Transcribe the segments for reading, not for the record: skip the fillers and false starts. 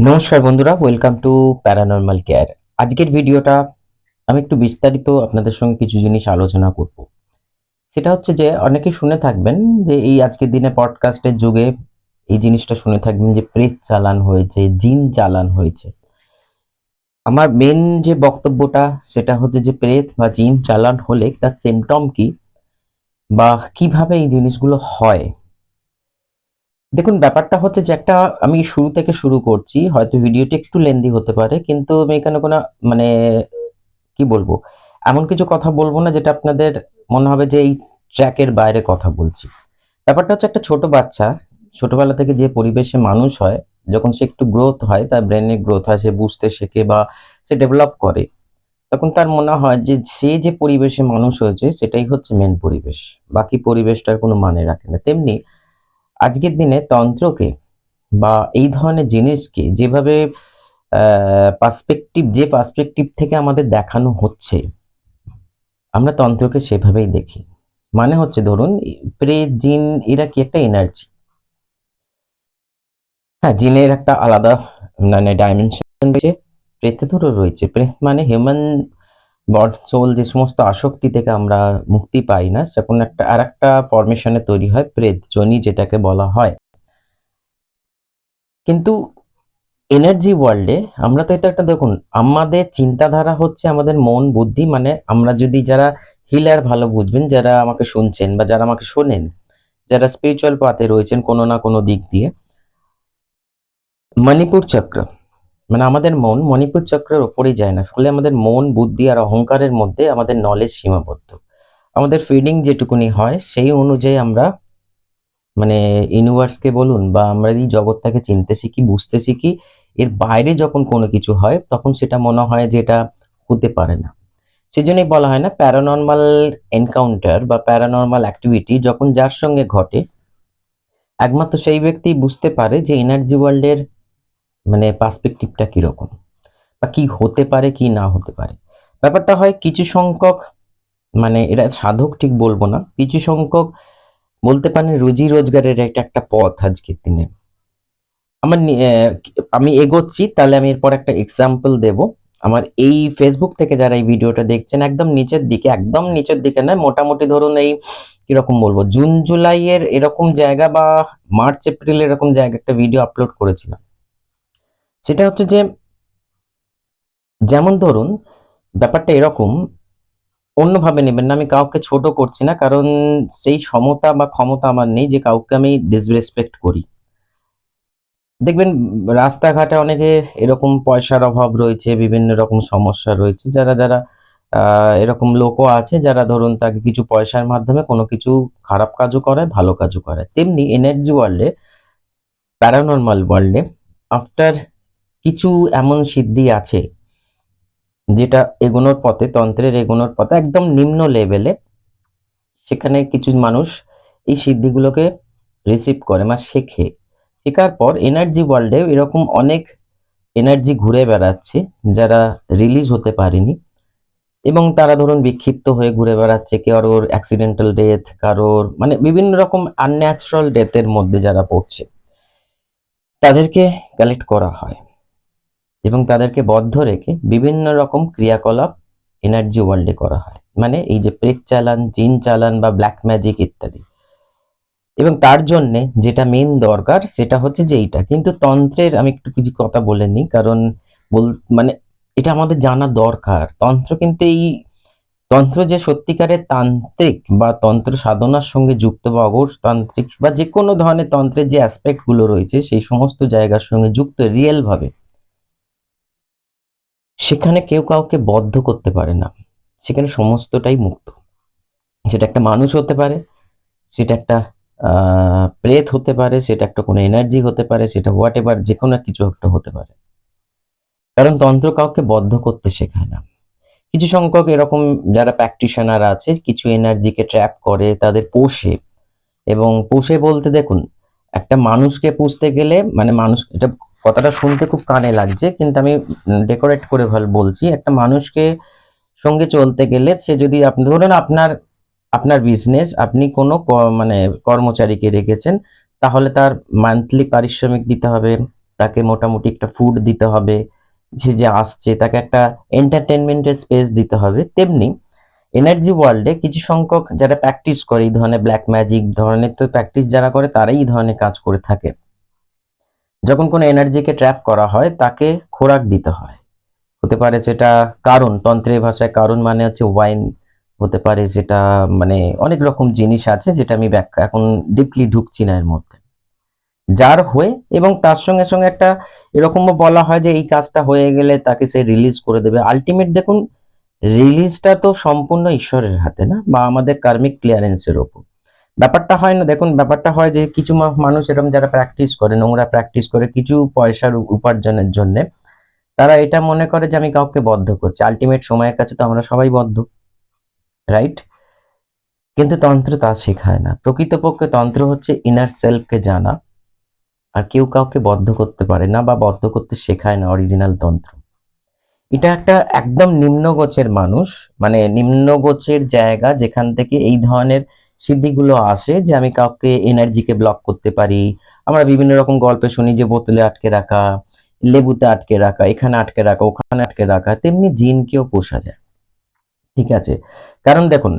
নমস্কার বন্ধুরা, welcome to paranormal care. আজকের ভিডিওটা আমি একটু বিস্তারিত আপনাদের সঙ্গে কিছু জিনিস আলোচনা করব। সেটা হচ্ছে যে অনেকে শুনে থাকবেন যে এই আজকের দিনে পডকাস্টের যুগে এই জিনিসটা শুনে থাকবেন যে প্রেত চালান হয়েছে, জিন চালান হয়েছে। আমার মেন যে বক্তব্যটা সেটা হচ্ছে যে প্রেত বা জিন চালান হলে তার সিমটম কি বা কিভাবে এই জিনিসগুলো হয়। দেখুন, ব্যাপারটা হচ্ছে যে একটা আমি শুরু থেকে শুরু করছি, হয়তো ভিডিওটি একটু লেন্দি হতে পারে, কিন্তু আমি এখানে কোনো মানে কি বলবো, এমন কিছু কথা বলবো না যেটা আপনাদের মনে হবে যে এই ট্র্যাকের বাইরে কথা বলছি। ব্যাপারটা হচ্ছে একটা ছোট বাচ্চা ছোটবেলা থেকে যে পরিবেশে মানুষ হয়, যখন সে একটু গ্রোথ হয়, তার ব্রেনের গ্রোথ হয়, সে বুঝতে শেখে বা সে ডেভেলপ করে, তখন তার মনে হয় যে সে যে পরিবেশে মানুষ হয়েছে সেটাই হচ্ছে মেন পরিবেশ, বাকি পরিবেশটার কোনো মানে রাখে না। তেমনি আজকের দিনে তন্ত্রকে বা এই ধরনের জিনিসকে যেভাবে পার্সপেক্টিভ থেকে আমাদের দেখানো হচ্ছে, আমরা তন্ত্রকে সেভাবেই দেখি। মানে হচ্ছে ধরুন, প্রেত জিন এরা কি একটা এনার্জি। হ্যাঁ, জিনের একটা আলাদা মানে ডাইমেনশন রয়েছে, প্রেতেরও রয়েছে। প্রেত মানে হিউম্যান বড সোল, যে সমস্ত আসক্তি থেকে আমরা মুক্তি পাই না, সেরকম একটা আর একটা ফরমেশনে তৈরি হয় প্রেত যোনি, যেটাকে বলা হয়। কিন্তু এনার্জি ওয়ার্ল্ডে আমরা তো এটা একটা দেখুন, আমাদের চিন্তাধারা হচ্ছে আমাদের মন বুদ্ধি, মানে আমরা যদি যারা হিলার ভালো বুঝবেন, যারা আমাকে শুনছেন বা যারা আমাকে শোনেন, যারা স্পিরিচুয়াল পাথে রয়েছেন কোনো না কোনো দিক দিয়ে, মণিপুর চক্র মানে আমাদের মন মণিপুর চক্রের ওপরেই যায় না, ফলে আমাদের মন বুদ্ধি আর অহংকারের মধ্যে আমাদের নলেজ সীমাবদ্ধ। আমাদের ফিডিং যেটুকুনি হয় সেই অনুযায়ী আমরা মানে ইউনিভার্সকে বলুন বা আমরা এই জগৎটাকে চিনতে শিখি, বুঝতে শিখি। এর বাইরে যখন কোনো কিছু হয় তখন সেটা মনে হয় যে এটা হতে পারে না। সেজন্যই বলা হয় না, প্যারানর্মাল এনকাউন্টার বা প্যারানর্মাল অ্যাক্টিভিটি যখন যার সঙ্গে ঘটে, একমাত্র সেই ব্যক্তি বুঝতে পারে যে এনার্জি ওয়ার্ল্ডের মানে পার্সপেক্টিভটা কিরকম বা কি হতে পারে কি না হতে পারে। ব্যাপারটা হয় কিছু সংখ্যক, মানে এটা সাধক ঠিক বলবো না, কিছু সংখ্যক বলতে পারেন রুজি রোজগারের এটা একটা পথ আজকের দিনে। আমার আমি এগোচ্ছি, তাহলে আমি এরপর একটা এক্সাম্পল দেব। আমার এই ফেসবুক থেকে যারা এই ভিডিওটা দেখছেন, একদম নিচের দিকে, একদম নিচের দিকে নয়, মোটামুটি ধরুন এই কিরকম বলবো, জুন জুলাই এর এরকম জায়গা বা মার্চ এপ্রিল এরকম জায়গা একটা ভিডিও আপলোড করেছিলাম। সেটা হচ্ছে যে, যেমন ধরুন ব্যাপারটা এরকম, অন্যভাবে নেবেন না, আমি কাউকে ছোট করছি না, কারণ সেই সমতা বা ক্ষমতা আমার নেই যে কাউকে আমি ডিসরেসপেক্ট করি। দেখবেন রাস্তাঘাটে অনেকে এরকম পয়সার অভাব রয়েছে, বিভিন্ন রকম সমস্যা রয়েছে, যারা যারা এরকম লোকও আছে যারা ধরুন তাকে কিছু পয়সার মাধ্যমে কোনো কিছু খারাপ কাজও করে, ভালো কাজও করে। তেমনি এনার্জি ওয়ার্ল্ডে, প্যারানর্মাল ওয়ার্ল্ডে, আফটার কিছু এমন সিদ্ধি আছে যেটা এগোনোর পথে, তন্ত্রের এগোনোর পথে একদম নিম্ন লেভেলে, সেখানে কিছু মানুষ এই সিদ্ধিগুলোকে রিসিভ করে বা শেখে। শেখার পর এনার্জি ওয়ার্ল্ডে এরকম অনেক এনার্জি ঘুরে বেড়াচ্ছে যারা রিলিজ হতে পারেনি, এবং তারা ধরুন বিক্ষিপ্ত হয়ে ঘুরে বেড়াচ্ছে, কারোর অ্যাক্সিডেন্টাল ডেথ, কারোর মানে বিভিন্ন রকম আনন্যাচারাল ডেথের মধ্যে যারা পড়ছে, তাদেরকে কালেক্ট করা হয় এবং তাদেরকে বদ্ধ রেখে বিভিন্ন রকম ক্রিয়াকলাপ এনার্জি ওয়ার্ল্ডে করা হয়। মানে এই যে প্রেত চালান, জিন চালান বা ব্ল্যাক ম্যাজিক ইত্যাদি। এবং তার জন্যে যেটা মেন দরকার সেটা হচ্ছে যে এইটা, কিন্তু তন্ত্রের আমি একটু কিছু কথা বলে নিই, কারণ বল মানে এটা আমাদের জানা দরকার। তন্ত্র কিন্তু এই তন্ত্র যে সত্যিকারের তান্ত্রিক বা তন্ত্র সাধনার সঙ্গে যুক্ত বা অগরতান্ত্রিক বা যে কোনো ধরনের তন্ত্রের যে অ্যাসপেক্ট গুলো রয়েছে সেই সমস্ত জায়গার সঙ্গে যুক্ত রিয়েল ভাবে, সেখানে কেউ কাউকে বদ্ধ করতে পারে না। সেখানে সমস্তটাই মুক্ত। সেটা একটা মানুষ হতে পারে, সেটা একটা প্রেত হতে পারে, সেটা একটা কোনো এনার্জি হতে পারে, সেটা হোয়াট এভার, যে কোনো কিছু একটা হতে পারে। কারণ তন্ত্র কাউকে বদ্ধ করতে শেখায় না। কিছু সংখ্যক এরকম যারা প্র্যাকটিশনার আছে, কিছু এনার্জিকে ট্র্যাপ করে, তাদের পোষে। এবং পোষে বলতে দেখুন, একটা মানুষকে পুষতে গেলে মানে মানুষ, এটা কথাটা শুনতে খুব কানে লাগছে, কিন্তু আমি ডেকোরেট করে বলছি, একটা মানুষকে সঙ্গে চলতে গেলে সে যদি, আপনি ধরুন আপনার আপনার বিজনেস, আপনি কোনো মানে কর্মচারীকে রেখেছেন, তাহলে তার মান্থলি পারিশ্রমিক দিতে হবে, তাকে মোটামুটি একটা ফুড দিতে হবে, সে যে আসছে তাকে একটা এন্টারটেনমেন্টের স্পেস দিতে হবে। তেমনি এনার্জি ওয়ার্ল্ডে কিছু সংখ্যক যারা প্র্যাকটিস করে এই ধরনের ব্ল্যাক ম্যাজিক ধরনের, তো প্র্যাকটিস যারা করে তারাই এই ধরনের কাজ করে থাকে। যখন কোনো এনার্জিকে ট্র্যাপ করা হয় তাকে খোরাক দিতে হয়। হতে পারে সেটা কারণ, তন্ত্রের ভাষায় কারণ মানে হচ্ছে ওয়াইন, হতে পারে সেটা মানে অনেক রকম জিনিস আছে যেটা আমি ব্যাখ্যা এখন ডিপলি ঢুকছি না এর মধ্যে। যার হয়ে এবং তার সঙ্গে সঙ্গে একটা এরকমও বলা হয় যে এই কাজটা হয়ে গেলে তাকে সে রিলিজ করে দেবে। আলটিমেট দেখুন, রিলিজটা তো সম্পূর্ণ ঈশ্বরের হাতে না, বা আমাদের কার্মিক ক্লিয়ারেন্সের ওপর ব্যাপারটা হয় না। দেখুন ব্যাপারটা হয় যে কিছু মানুষ এরকম যারা প্র্যাকটিস করে, নোংরা প্র্যাকটিস করে কিছু পয়সার উপার্জনের জন্য, তারা এটা মনে করে যে আমি কাউকে বদ্ধ করছি। আলটিমেট সময়ের কাছে তো আমরা সবাই বদ্ধ, রাইট? কিন্তু তন্ত্র তা শেখায় না। প্রকৃতপক্ষে তন্ত্র হচ্ছে ইনার সেলফকে জানা, আর কেউ কাউকে বদ্ধ করতে পারে না বা বদ্ধ করতে শেখায় না অরিজিনাল তন্ত্র। এটা একটা একদম নিম্নগোছের মানুষ, মানে নিম্নগোছের জায়গা যেখান থেকে এই ধরনের সিদ্ধিগুলো আসে যে আমি কাউকে এনার্জিকে ব্লক করতে পারি। আমরা বিভিন্ন রকম গল্পে শুনি যে বোতলে আটকে রাখা, লেবুতে আটকে রাখা, এখানে আটকে রাখা, ওখানে আটকে রাখা। তেমনি জিনকেও পোষা যায়, ঠিক আছে? কারণ দেখুন,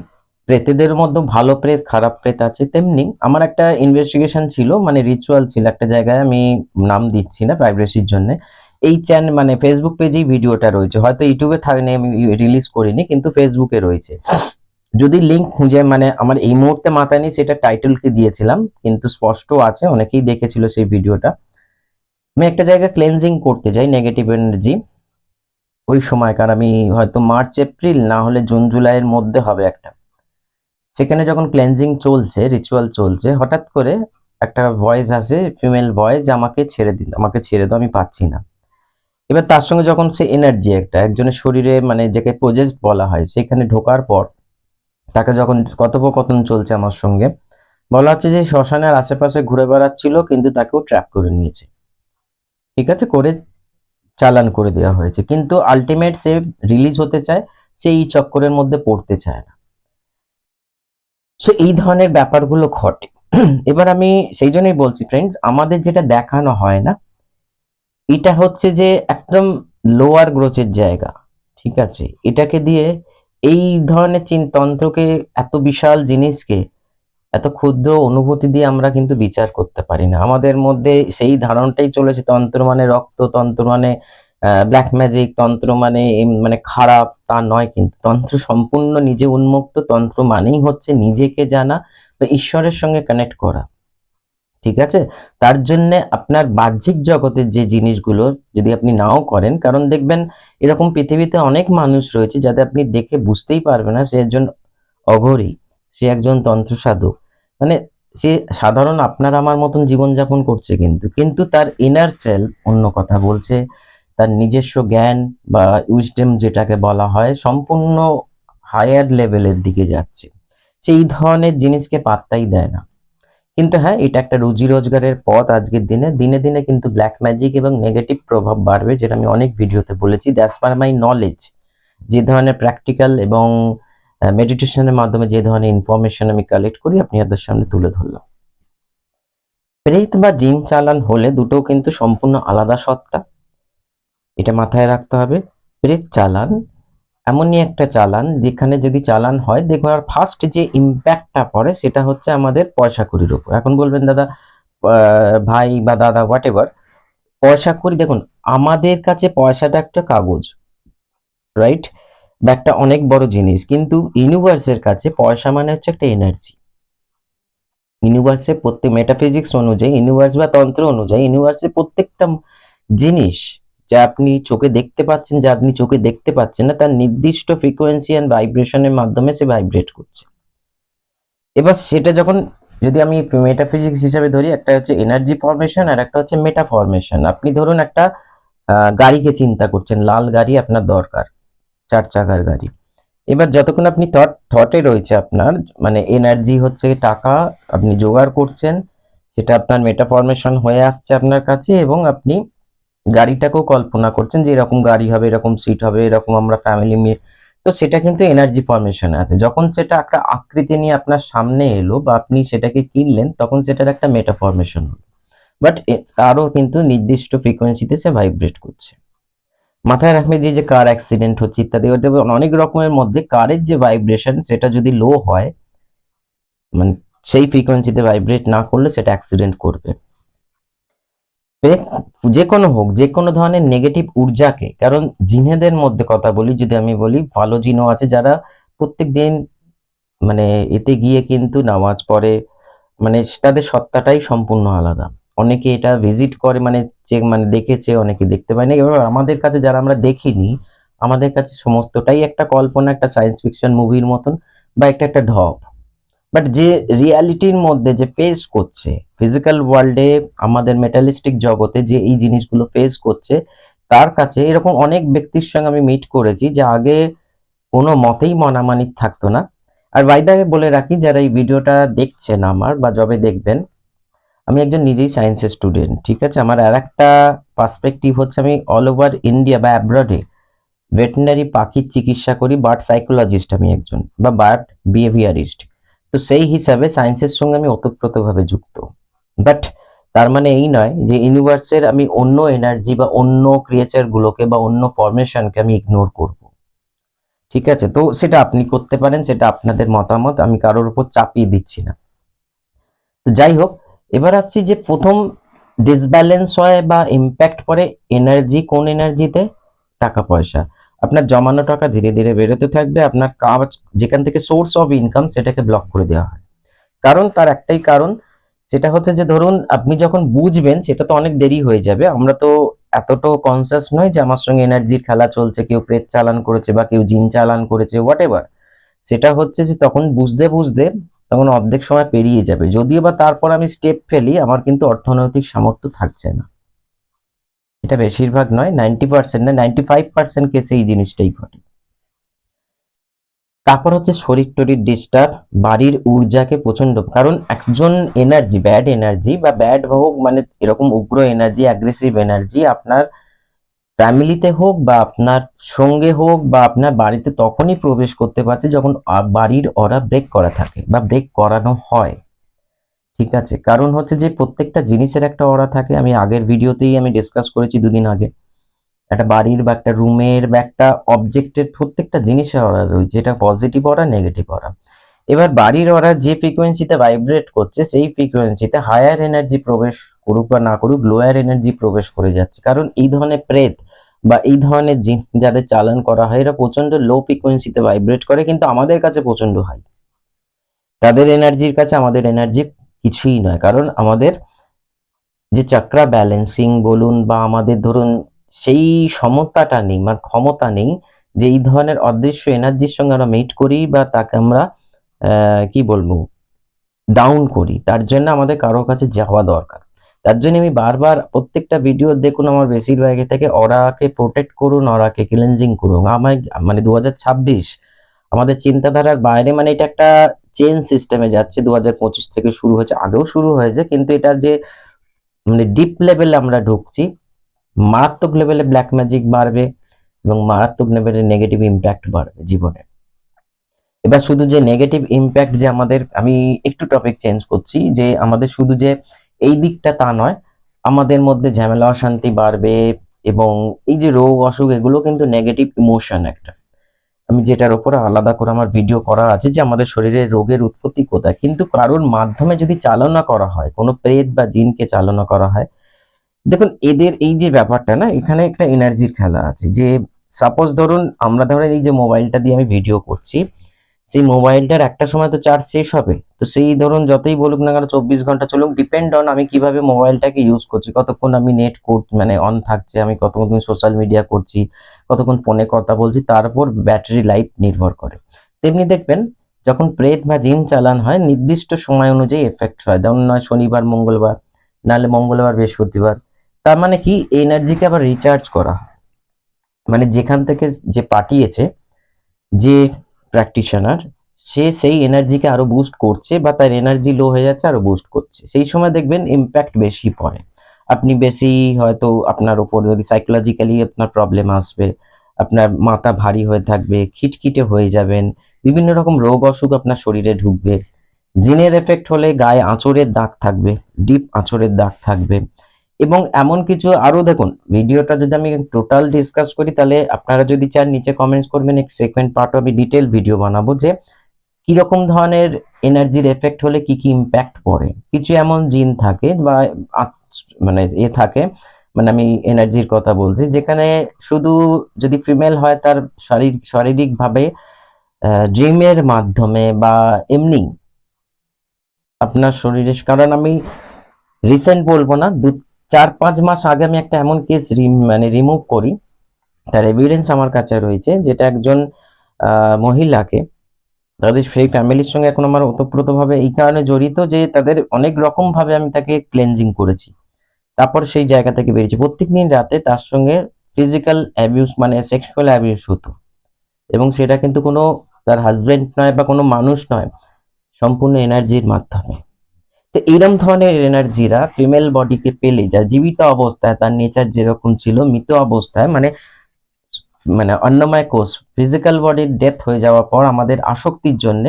প্রেতেদের মধ্যে ভালো প্রেত খারাপ প্রেত আছে। তেমনি আমার একটা ইনভেস্টিগেশন ছিল, মানে রিচুয়াল ছিল একটা জায়গায়, আমি নাম দিচ্ছি না প্রাইভেসির জন্য। এই মানে ফেসবুক পেজেই ভিডিওটা রয়েছে, হয়তো ইউটিউবে থাকেনি, আমি রিলিজ করিনি, কিন্তু ফেসবুকে রয়েছে। যদি লিঙ্ক খুঁজে, মানে আমার এই মুহূর্তে মাথায় নেই, সেটা টাইটেলকে দিয়েছিলাম, কিন্তু স্পষ্ট আছে, অনেকেই দেখেছিল সেই ভিডিওটা। আমি একটা জায়গায় ক্লেনজিং করতে যাই নেগেটিভ এনার্জি, ওই সময়কার আমি হয়তো মার্চ এপ্রিল না হলে জুন জুলাইয়ের মধ্যে হবে একটা। সেখানে যখন ক্লেনজিং চলছে, রিচুয়াল চলছে, হঠাৎ করে একটা ভয়েস আসে, ফিমেল ভয়েস, আমাকে ছেড়ে দিন, আমাকে ছেড়ে দাও, আমি পাচ্ছি না। এবার তার সঙ্গে যখন সে এনার্জি একটা একজনের শরীরে, মানে যাকে প্রজেস্ট বলা হয়, সেখানে ঢোকার পর তাকে যখন কথোপকথন চলছে আমার সঙ্গে, বলা হচ্ছে যে শ্মশানের আশেপাশে ঘুরে বেড়াচ্ছিল, কিন্তু তাকেও ট্র্যাপ করে নিয়েছে, ঠিক আছে, করে চালান করে দেওয়া হয়েছে। কিন্তু আলটিমেট সে রিলিজ হতে চায়, সে এই চক্করের মধ্যে পড়তে চায় না। সো এই ধরনের ব্যাপারগুলো ঘটে। এবার আমি সেই জন্যই বলছি ফ্রেন্ডস, আমাদের যেটা দেখানো হয় না, এটা হচ্ছে যে একদম লোয়ার গ্রোচের জায়গা, ঠিক আছে? এটাকে দিয়ে এই ধরনের তন্ত্রকে, এত বিশাল জিনিসকে এত ক্ষুদ্র অনুভূতি দিয়ে আমরা কিন্তু বিচার করতে পারি না। আমাদের মধ্যে সেই ধারণাটাই চলেছে তন্ত্র মানে রক্ত, তন্ত্র মানে ব্ল্যাক ম্যাজিক, তন্ত্র মানে মানে খারাপ, তা নয়। কিন্তু তন্ত্র সম্পূর্ণ নিজে উন্মুক্ত। তন্ত্র মানেই হচ্ছে নিজেকে জানা বা ঈশ্বরের সঙ্গে কানেক্ট করা, ঠিক আছে? তার জন্য আপনার বাহ্যিক জগতের যে জিনিসগুলো যদি আপনি নাও করেন, কারণ দেখবেন এরকম পৃথিবীতে অনেক মানুষ রয়েছে যাদের আপনি দেখে বুঝতেই পারবেন না সে একজন অঘরী, সে একজন তন্ত্র সাধক, মানে সে সাধারণ আপনার আমার মতন জীবনযাপন করছে, কিন্তু কিন্তু তার ইনার সেলফ অন্য কথা বলছে, তার নিজস্ব জ্ঞান বা উইজডম যেটাকে বলা হয় সম্পূর্ণ হায়ার লেভেলের দিকে যাচ্ছে। সেই ধরনের জিনিসকে পাত্তাই দেয় না। কিন্তু হ্যাঁ, এটা একটা রুজি রোজগারের পথ আজকের দিনে। দিনে দিনে কিন্তু ব্ল্যাক ম্যাজিক এবং নেগেটিভ প্রভাব বাড়বে, যেটা আমি অনেক ভিডিওতে বলেছি। That's per my knowledge. যে ধরনের প্র্যাকটিক্যাল এবং মেডিটেশনের মাধ্যমে যে ধরনের ইনফরমেশন আমি কালেক্ট করি, আপনি আপনাদের সামনে তুলে ধরলাম। প্রেত বা জিন চালান হলে দুটো কিন্তু সম্পূর্ণ আলাদা সত্তা, এটা মাথায় রাখতে হবে। প্রেত চালান এমনই একটা চালান যেখানে যদি চালান হয়, দেখুন আর ফার্স্ট যে ইম্প্যাক্টটা পড়ে সেটা হচ্ছে আমাদের পয়সা কড়ির উপর। এখন বলবেন দাদা, ভাই বা দাদা হোয়াট এভার, পয়সা কড়ি, দেখুন আমাদের কাছে পয়সাটা একটা কাগজ, রাইট? বা একটা অনেক বড় জিনিস, কিন্তু ইউনিভার্সের কাছে পয়সা মানে হচ্ছে একটা এনার্জি। ইউনিভার্সের প্রত্যেক মেটাফিজিক্স অনুযায়ী, ইউনিভার্স বা তন্ত্র অনুযায়ী, ইউনিভার্সের প্রত্যেকটা জিনিস যা আপনি চোখে দেখতে পাচ্ছেন, যা আপনি চোখে দেখতে পাচ্ছেন না, তার নির্দিষ্ট ফ্রিকোয়েন্সি অ্যান্ড ভাইব্রেশনের মাধ্যমে সে ভাইব্রেট করছে। এবার সেটা যখন, যদি আমি মেটাফিজিক্স হিসেবে ধরি, একটা হচ্ছে এনার্জি ফরমেশন আর একটা হচ্ছে মেটা ফরমেশন। আপনি ধরুন একটা গাড়িকে চিন্তা করছেন, লাল গাড়ি আপনার দরকার, 4 চাকার গাড়ি। এবার যতক্ষণ আপনি থটে রয়েছে আপনার, মানে এনার্জি হচ্ছে টাকা, আপনি জোগাড় করছেন, সেটা আপনার মেটা ফরমেশন হয়ে আসছে আপনার কাছে, এবং আপনি গাড়িটাকেও কল্পনা করছেন যে এরকম গাড়ি হবে, এরকম সিট হবে, এরকম আমরা ফ্যামিলি নিয়ে, তো সেটা কিন্তু এনার্জি ফরমেশন আছে। যখন সেটা একটা আকৃতি নিয়ে আপনার সামনে এলো বা আপনি সেটাকে কিনলেন, তখন সেটার একটা মেটা ফরমেশন হলো। বাট তারও কিন্তু নির্দিষ্ট ফ্রিকোয়েন্সিতে সে ভাইব্রেট করছে। মাথায় রাখবে যে কার অ্যাক্সিডেন্ট হচ্ছে ইত্যাদি, ওটা অনেক রকমের মধ্যে কারের যে ভাইব্রেশন সেটা যদি লো হয়, মানে সেই ফ্রিকোয়েন্সিতে ভাইব্রেট না করলে সেটা অ্যাক্সিডেন্ট করবে। যে কোনো হোক, যে কোনো ধরনের নেগেটিভ ঊর্জাকে, কারণ জিনেদের মধ্যে কথা বলি, যদি আমি বলি ভালো জিনও আছে যারা প্রত্যেক দিন মানে এতে গিয়ে কিন্তু নামাজ পড়ে, মানে তাদের সত্তাটাই সম্পূর্ণ আলাদা। অনেকে এটা ভিজিট করে, মানে মানে দেখেছে, অনেকে দেখতে পায় না। এবার আমাদের কাছে যারা আমরা দেখিনি, আমাদের কাছে সমস্তটাই একটা কল্পনা, একটা সায়েন্স ফিকশন মুভির মতন, বা একটা ঢপ। বাট যে রিয়ালিটির মধ্যে যে ফেস করছে ফিজিক্যাল ওয়ার্ল্ডে, আমাদের মেটালিস্টিক জগতে যে এই জিনিসগুলো ফেস করছে, তার কাছে এরকম অনেক ব্যক্তির সঙ্গে আমি মিট করেছি যে আগে কোনো মতেই মনামানিক থাকতো না। আর বাই দ্য ওয়ে বলে রাখি, যারা এই ভিডিওটা দেখছেন আমার বা যবে দেখবেন, আমি একজন নিজেই সায়েন্সের স্টুডেন্ট, ঠিক আছে। আমার আর একটা পার্সপেক্টিভ হচ্ছে, আমি অল ওভার ইন্ডিয়া বা অ্যাব্রডে ভেটেরিনারি পাখির চিকিৎসা করি, বার্ড সাইকোলজিস্ট আমি একজন, বা বার্ড বিহেভিয়ারিস্ট। তো সেই হিসাবে সায়েন্সের সঙ্গে আমি ওতপ্রোতভাবে যুক্ত। বাট তার মানে এই নয় যে ইউনিভার্সের আমি অন্য এনার্জি বা অন্য ক্রিয়েচার গুলোকে বা অন্য ফরমেশনকে আমি ইগনোর করব, ঠিক আছে। তো সেটা আপনি করতে পারেন, সেটা আপনাদের মতামত, আমি কারোর উপর চাপিয়ে দিচ্ছি না। তো যাই হোক, এবার আসছি যে প্রথম ডিসব্যালেন্স হয় বা ইম্প্যাক্ট পড়ে এনার্জি, কোন এনার্জিতে? টাকা পয়সা। আপনার জমানো টাকা ধীরে ধীরে বেরোতে থাকবে, আপনার কাজ যেখান থেকে সোর্স অফ ইনকাম সেটাকে ব্লক করে দেওয়া হয়। কারণ তার একটাই কারণ, সেটা হচ্ছে যে ধরুন আপনি যখন বুঝবেন সেটা তো অনেক দেরি হয়ে যাবে। আমরা তো এতটাও কনসাস নয় যে আমার সঙ্গে এনার্জির খেলা চলছে, কেউ প্রেত চালান করেছে বা কেউ জিন চালান করেছে, হোয়াট এভার। সেটা হচ্ছে যে তখন বুঝতে বুঝতে তখন অর্ধেক সময় পেরিয়ে যাবে। যদিও বা তারপর আমি স্টেপ ফেলি, আমার কিন্তু অর্থনৈতিক সামর্থ্য থাকছে না। এটা বেশিরভাগ নয়, 90% না, 95% কেসে এই জিনিসটাই ঘটে। তারপর হচ্ছে শরীর টরীর ডিস্টার্ব, বাড়ির ঊর্জাকে প্রচন্ড, কারণ একজন এনার্জি, ব্যাড এনার্জি বা ব্যাড হোক, মানে এরকম উগ্র এনার্জি, অ্যাগ্রেসিভ এনার্জি আপনার ফ্যামিলিতে হোক বা আপনার সঙ্গে হোক বা আপনার বাড়িতে তখনই প্রবেশ করতে পারছে যখন বাড়ির অরা ব্রেক করা থাকে বা ব্রেক করানো হয়, ঠিক আছে। কারণ হচ্ছে যে প্রত্যেকটা জিনিসের একটা অরা থাকে, আমি আগের ভিডিওতেই আমি ডিসকাস করেছি দুদিন আগে। একটা বাড়ির বা একটা রুমের বা একটা অবজেক্টের প্রত্যেকটা জিনিসের অরা রয়েছে, এটা পজিটিভ অরা, নেগেটিভ অরা। এবার বাড়ির অরা যে ফ্রিকোয়েন্সিতে ভাইব্রেট করছে, সেই ফ্রিকোয়েন্সিতে হায়ার এনার্জি প্রবেশ করুক বা না করুক, লোয়ার এনার্জি প্রবেশ করে যাচ্ছে। কারণ এই ধরনের প্রেত বা এই ধরনের জিন যাদের চালান করা হয়, এরা প্রচন্ড লো ফ্রিকোয়েন্সিতে ভাইব্রেট করে, কিন্তু আমাদের কাছে প্রচন্ড হাই। তাদের এনার্জির কাছে আমাদের এনার্জি কিছুই নয়, কারণ আমাদের যে চক্রা ব্যালেন্সিং বলুন বা আমাদের ধরুন সেই সমতাটা নেই, মানে ক্ষমতা নেই যে এই ধরনের অদৃশ্য এনার্জির সঙ্গে আমরা মিট করি বা তাকে আমরা কি বলবো, ডাউন করি। তার জন্য আমাদের কারোর কাছে যাওয়া দরকার। তার জন্য আমি বারবার প্রত্যেকটা ভিডিও দেখুন, আমার বেশিরভাগ থেকে অরাকে প্রোটেক্ট করুন, অরাকে ক্লিনজিং করুন। আমার মানে 2026 আমাদের চিন্তাধারার বাইরে, মানে এটা একটা চেঞ্জ সিস্টেমে যাচ্ছে। 2025 থেকে শুরু হয়েছে, আগেও শুরু হয়েছে, কিন্তু এটা যে মানে ডিপ লেভেলে আমরা ঢুকছি, মারাত্মক লেভেলে ব্ল্যাক ম্যাজিক বাড়বে এবং মারাত্মক লেভেলে নেগেটিভ ইম্প্যাক্ট বাড়বে জীবনে। এবার শুধু যে নেগেটিভ ইম্প্যাক্ট যে আমাদের, আমি একটু টপিক চেঞ্জ করছি, যে আমাদের শুধু যে এই দিকটা তা নয়, আমাদের মধ্যে ঝামেলা অশান্তি বাড়বে এবং এই যে রোগ অসুখ, এগুলো কিন্তু নেগেটিভ ইমোশন একটা। আমি যেটার উপরে আলাদা করে আমার ভিডিও করা আছে যে আমাদের শরীরে রোগের উৎপত্তি কোথায়, কিন্তু কারোর মাধ্যমে যদি চালনা করা হয়, কোনো প্রেত বা জিনকে চালনা করা হয়, দেখুন এদের এই যে ব্যাপারটা না, এখানে একটা এনার্জির খেলা আছে। যে সাপোজ ধরুন আমরা ধরেন এই যে মোবাইলটা দিয়ে আমি ভিডিও করছি, সেই মোবাইলটার একটা সময় তো চার্জ শেষ হবে। তো সেই ধরুন যতই বলুক না কেন 24 ঘন্টা চলুক, ডিপেন্ড অন আমি কিভাবে মোবাইলটাকে ইউজ করছি, কতক্ষণ আমি নেট মানে অন থাকছে, আমি কতক্ষণ সোশ্যাল মিডিয়া করছি, কতক্ষণ ফোনে কথা বলছি, তার উপর ব্যাটারি লাইফ নির্ভর করে। তেমনি দেখবেন যখন প্রেত বা জিন চালান হয়, নির্দিষ্ট সময় অনুযায়ী এফেক্ট হয়, যেমন নয় শনিবার মঙ্গলবার, নাহলে মঙ্গলবার বৃহস্পতিবার। তার মানে কি, এনার্জিকে আবার রিচার্জ করা হয়। মানে যেখান থেকে যে পাঠিয়েছে, যে প্র্যাকটিশনার, সে সেই এনার্জিকে আরো বুস্ট করছে বা তার এনার্জি লো হয়ে যাচ্ছে আরো বুস্ট করছে, সেই সময় দেখবেন ইম্প্যাক্ট বেশি পড়ে। আপনি বেশি হয়তো আপনার উপর যদি সাইকোলজিক্যালি আপনার প্রবলেম আসবে, আপনার মাথা ভারী হয়ে থাকবে, খিটখিটে হয়ে যাবেন, বিভিন্ন রকম রোগ অসুখ আপনার শরীরে ঢুকবে। জিনের এফেক্ট হলে গায়ে আঁচড়ের দাগ থাকবে, ডিপ আঁচড়ের দাগ থাকবে। এবং এমন কিছু আরো দেখুন, ভিডিওটা যদি আমি টোটাল ডিসকাস করি তাহলে আপনারা যদি চান নিচে কমেন্টস করবেন, সেকেন্ড পার্ট আমি ডিটেল ভিডিও বানাবো যে কিরকম ধরনের এনার্জির এফেক্ট হলে কি কি ইম্প্যাক্ট পড়ে। কিছু এমন জিন থাকে বা মানে থাকে, মানে আমি এনার্জির কথা বলছি, যেখানে শুধু যদি ফিমেল হয় তার শারীরিকভাবে ড্রিমের মাধ্যমে বা এমনি আপনার শরীরে, কারণ আমি রিসেন্ট বলবো না, 4-5 মাস আগে আমি একটা এমন কেস মানে রিমুভ করি, তার এভিডেন্স আমার কাছে রয়েছে, যেটা একজন মহিলাকে, তাদের সেই ফ্যামিলির সঙ্গে এখন আমার ওতপ্রোতভাবে এই কারণে জড়িত যে তাদের অনেক রকম ভাবে আমি তাকে ক্লেনজিং করেছি, তারপর সেই জায়গা থেকে বেরিয়েছি। প্রত্যেকদিন রাতে তার সঙ্গে ফিজিক্যাল অ্যাবিউস মানে সেক্সুয়াল অ্যাবিউস হতো, এবং সেটা কিন্তু কোনো তার হাজবেন্ড নয় বা কোনো মানুষ নয়, সম্পূর্ণ এনার্জির মাধ্যমে। তো এইরকম ধরনের এনার্জিরা ফিমেল বডিকে পেলে, যা জীবিত অবস্থায় তার নেচার যেরকম ছিল, মৃত অবস্থায় মানে মানে অন্নময় কোষ ফিজিক্যাল বডির ডেথ হয়ে যাওয়ার পর আমাদের আসক্তির জন্য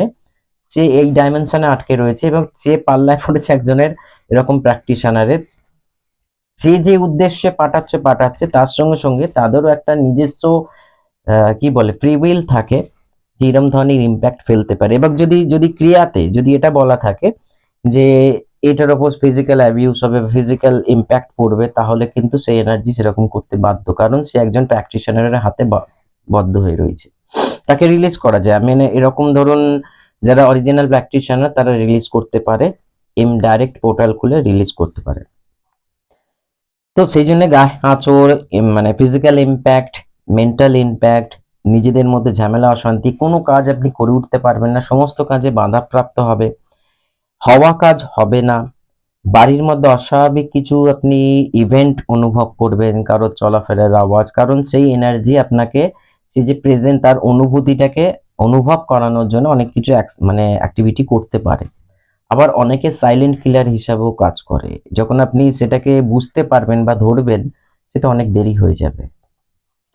সে এই ডাইমেনশনে আটকে রয়েছে, এবং সে পাল্লায় পড়েছে একজনের এরকম প্র্যাকটিশনারের। যে যে উদ্দেশ্যে পাঠাচ্ছে তার সঙ্গে সঙ্গে তাদেরও একটা নিজস্ব কি বলে ফ্রি উইল থাকে, যে এরকম ধরনের ইম্প্যাক্ট ফেলতে পারে। এবং যদি যদি ক্রিয়াতে যদি এটা বলা থাকে যে এটার ওপর ফিজিক্যাল অ্যাবিউস হবে, ফিজিক্যাল ইম্প্যাক্ট পড়বে, তাহলে কিন্তু সেই এনার্জি সেরকম করতে বাধ্য, কারণ সে একজন প্র্যাকটিশনারের হাতে বদ্ধ হয়ে রয়েছে। তাকে রিলিজ করা যায়, মানে এরকম ধরুন যারা অরিজিনাল প্র্যাকটিশনার তারা রিলিজ করতে পারে, ডাইরেক্ট পোর্টাল খুলে রিলিজ করতে পারে। তো সেই জন্য গায়ে আঁচড়, মানে ফিজিক্যাল ইম্প্যাক্ট, মেন্টাল ইম্প্যাক্ট, নিজেদের মধ্যে ঝামেলা অশান্তি, কোনো কাজ আপনি করে উঠতে পারবেন না, সমস্ত কাজে বাধাপ্রাপ্ত হবে, হওয়া কাজ হবে না, বাড়ির মধ্যে অস্বাভাবিক কিছু আপনি ইভেন্ট অনুভব করবেন, কারোর চলাফেরার আওয়াজ, কারণ সেই এনার্জি আপনাকে সে যে প্রেজেন্ট তার অনুভূতিটাকে অনুভব করানোর জন্য অনেক কিছু মানে অ্যাক্টিভিটি করতে পারে। আবার অনেকে সাইলেন্ট কিলার হিসাবেও কাজ করে, যখন আপনি সেটাকে বুঝতে পারবেন বা ধরবেন সেটা অনেক দেরি হয়ে যাবে।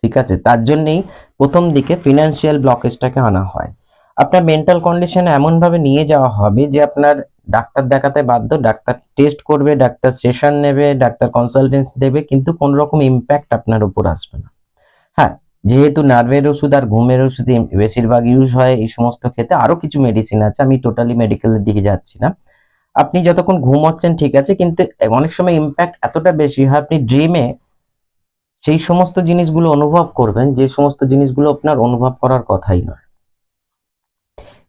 ঠিক আছে, তার জন্যই প্রথম দিকে ফিনান্সিয়াল ব্লকেজটাকে আনা হয়। আপনার মেন্টাল কন্ডিশন এমন ভাবে নিয়ে যাওয়া হবে যে আপনার ডাক্তার দেখাতে বাধ্য, ডাক্তার টেস্ট করবে, ডাক্তার সেশন নেবে, ডাক্তার কনসালটেন্সি দেবে, কিন্তু কোন রকম ইম্প্যাক্ট আপনার উপর আসবে না। হ্যাঁ, যেহেতু নার্ভের ওষুধ আর ঘুমের ওষুধ বেশিরভাগ ইউজ হয় এই সমস্ত ক্ষেত্রে, আরো কিছু মেডিসিন আছে, আমি টোটালি মেডিকেলের দিকে যাচ্ছি না। আপনি যতক্ষণ ঘুমোচ্ছেন ঠিক আছে, কিন্তু অনেক সময় ইম্প্যাক্ট এতটা বেশি হয় আপনি ড্রিমে সেই সমস্ত জিনিসগুলো অনুভব করবেন যে সমস্ত জিনিসগুলো আপনার অনুভব করার কথাই নয়।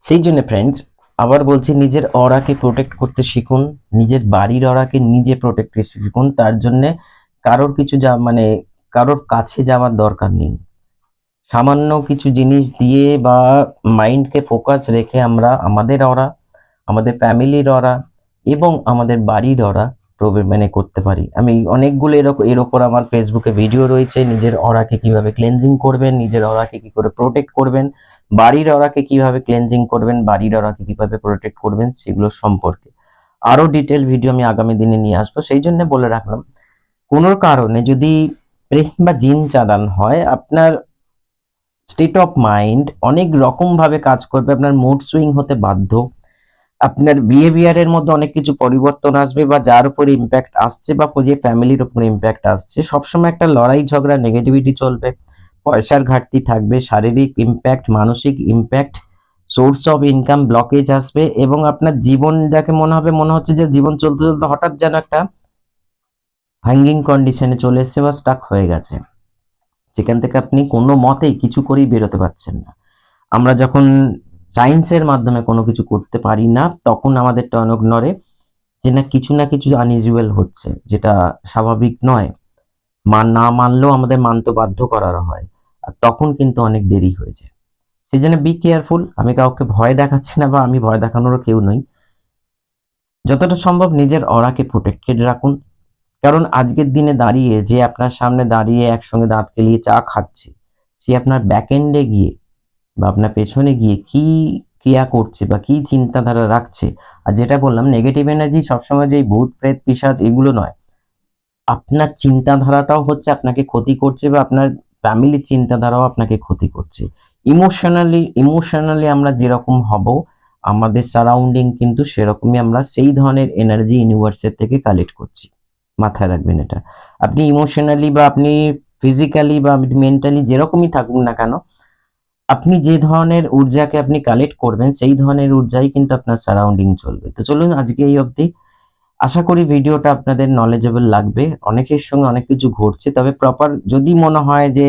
সেই জন্য ফ্রেন্ডস, আবার বলছি, নিজের অরাকে প্রোটেক্ট করতে শিখুন, নিজের বাড়ির অরাকে নিজে প্রোটেক্ট করতে শিখুন। তার জন্য কারোর কিছু মানে কারোর কাছে যাওয়ার দরকার নেই। সামান্য কিছু জিনিস দিয়ে বা মাইন্ডকে ফোকাস রেখে আমরা আমাদের অরা, আমাদের ফ্যামিলির অরা এবং আমাদের বাড়ির অরা মানে করতে পারি। আমি অনেকগুলো এর ওপর আমার ফেসবুকে ভিডিও রয়েছে, নিজের অরাকে কিভাবে ক্লেনজিং করবেন, নিজের অরাকে কি করে প্রোটেক্ট করবেন, বাড়ির অরাকে কিভাবে ক্লেনজিং করবেন, বাড়ির অরাকে কিভাবে প্রোটেক্ট করবেন, সেগুলো সম্পর্কে আরো ডিটেল ভিডিও আমি আগামী দিনে নিয়ে আসবো। সেই জন্য বলে রাখলাম, কোনো কারণে যদি প্রেম বা জিন চালান হয়, আপনার স্টেট অফ মাইন্ড অনেক রকম ভাবে কাজ করবে, আপনার মুড সুইং হতে বাধ্য, আপনার বিহেভিয়ারের মধ্যে অনেক কিছু পরিবর্তন আসবে, বা যার উপর ইম্প্যাক্ট আসছে বা যে ফ্যামিলির উপর ইম্প্যাক্ট আসছে, সবসময় একটা লড়াই ঝগড়া নেগেটিভিটি চলবে, পয়সার ঘাটতি থাকবে, শারীরিক ইম্প্যাক্ট, মানসিক impact, source of income blockage আসবে, এবং আপনার জীবন যাকে মনে হচ্ছে যে জীবন চলতে চলতে হঠাৎ যেন একটা হ্যাঙ্গিং কন্ডিশনে চলে এসছে বা স্টাক হয়ে গেছে, যেখান থেকে আপনি কোনো মতেই কিছু করেই বেরোতে পারছেন না। আমরা যখন সায়েন্সের মাধ্যমে কোনো কিছু করতে পারি না, তখন আমাদের টনক নড়ে যে না কিছু আনইউজুয়াল হচ্ছে, যেটা স্বাভাবিক নয়। না মানলেও আমাদের মানতে বাধ্য করার হয়, আর তখন কিন্তু অনেক দেরি হয়ে যায়। সেই জন্য বি কেয়ারফুল। আমি কাউকে ভয় দেখাচ্ছি না, বা আমি ভয় দেখানোরও কেউ নই। যতটা সম্ভব নিজের অরাকে প্রোটেক্টেড রাখুন, কারণ আজকের দিনে দাঁড়িয়ে যে আপনার সামনে দাঁড়িয়ে একসঙ্গে দাঁত কেলিয়ে চা খাচ্ছে, সে আপনার ব্যাক এন্ডে গিয়ে বা আপনার পেছনে গিয়ে কি ক্রিয়া করছে বা কি চিন্তাধারা রাখছে। আর যেটা বললাম, নেগেটিভ এনার্জি সবসময় যে ভূত প্রেত পিশাচ এগুলো নয়, আপনার চিন্তাধারাটাও হচ্ছে আপনাকে ক্ষতি করছে, বা আপনার ফ্যামিলির চিন্তাধারাও আপনাকে ক্ষতি করছে। ইমোশনালি আমরা যেরকম হব, আমাদের সারাউন্ডিং কিন্তু সেরকমই, আমরা সেই ধরনের এনার্জি ইউনিভার্সের থেকে কালেক্ট করছি। মাথায় রাখবেন এটা। আপনি ইমোশনালি বা আপনি ফিজিক্যালি বা মেন্টালি যেরকমই থাকুন না কেন, আপনি যে ধরনের ঊর্জাকে আপনি কালেক্ট করবেন সেই ধরনের ঊর্জাই কিন্তু আপনার সারাউন্ডিং চলবে। তো চলুন আজকে এই অবধি। আশা করি ভিডিওটা আপনাদের নলেজেবল লাগবে। অনেকের সঙ্গে অনেক কিছু ঘটছে, তবে প্রপার যদি মনে হয় যে,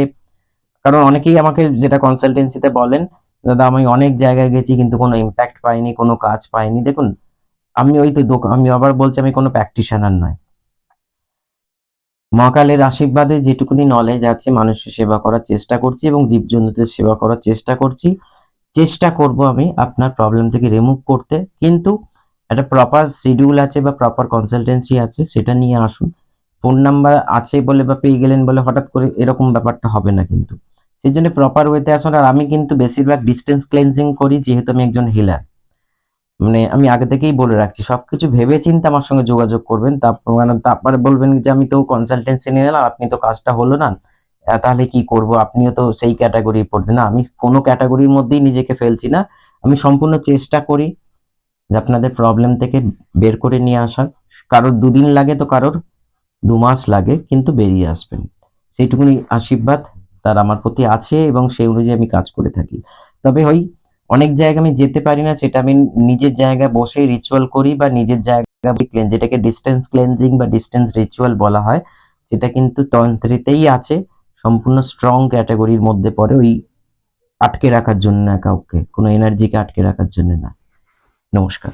কারণ অনেকেই আমাকে যেটা কনসালটেন্সিতে বলেন, দাদা আমি অনেক জায়গায় গেছি কিন্তু কোনো ইম্প্যাক্ট পাইনি, কোনো কাজ পাইনি। দেখুন, আমি ওই তো আমি আবার বলছি আমি কোনো প্র্যাকটিশনার নয়। মহাকালের আশীর্বাদে যেটুকুনি নলেজ আছে মানুষের সেবা করার চেষ্টা করছি এবং জীবজন্তুদের সেবা করার চেষ্টা করছি। চেষ্টা করব আমি আপনার প্রবলেম থেকে রিমুভ করতে, কিন্তু একটা প্রপার শিডিউল আছে বা প্রপার কনসালটেন্সি আছে, সেটা নিয়ে আসুন। ফোন নাম্বার আছে বলে বা পেয়ে গেলেন বলে হঠাৎ করে এরকম ব্যাপারটা হবে না কিন্তু। সেই জন্য প্রপার ওয়েতে আসুন। আর আমি কিন্তু বেশিরভাগ ডিস্টেন্স ক্লেন্সিং করি, যেহেতু আমি একজন হিলার। মানে আমি আগে থেকেই বলে রাখছি, সবকিছু ভেবে চিন্তে আমার সঙ্গে যোগাযোগ করবেন। তারপরে বলবেন যে আমি তো কনসালটেন্সি নিয়ে নিলাম, আপনি তো কাজটা হলো না, তাহলে কি করব, আপনিও তো সেই ক্যাটাগরি পড়তে না। আমি কোনো ক্যাটাগরির মধ্যেই নিজেকে ফেলছি না। আমি সম্পূর্ণ চেষ্টা করি যে আপনাদের প্রবলেম থেকে বের করে নিয়ে আসার। কারোর 2 দিন লাগে তো কারোর 2 মাস লাগে, কিন্তু বেরিয়ে আসবেন। সেইটুকুনি আশীর্বাদ তার আমার প্রতি আছে এবং সেই অনুযায়ী আমি কাজ করে থাকি। তবে ওই অনেক জায়গায় আমি যেতে পারি না, সেটা আমি নিজের জায়গায় বসে রিচুয়াল করি বা নিজের জায়গায় যেটাকে ডিস্টেন্স ক্লেনজিং বা ডিস্টেন্স রিচুয়াল বলা হয়, সেটা কিন্তু তন্ত্রেতেই আছে। সম্পূর্ণ স্ট্রং ক্যাটাগরির মধ্যে পড়ে, ওই আটকে রাখার জন্য না, কাউকে কোনো এনার্জিকে আটকে রাখার জন্য না। নমস্কার।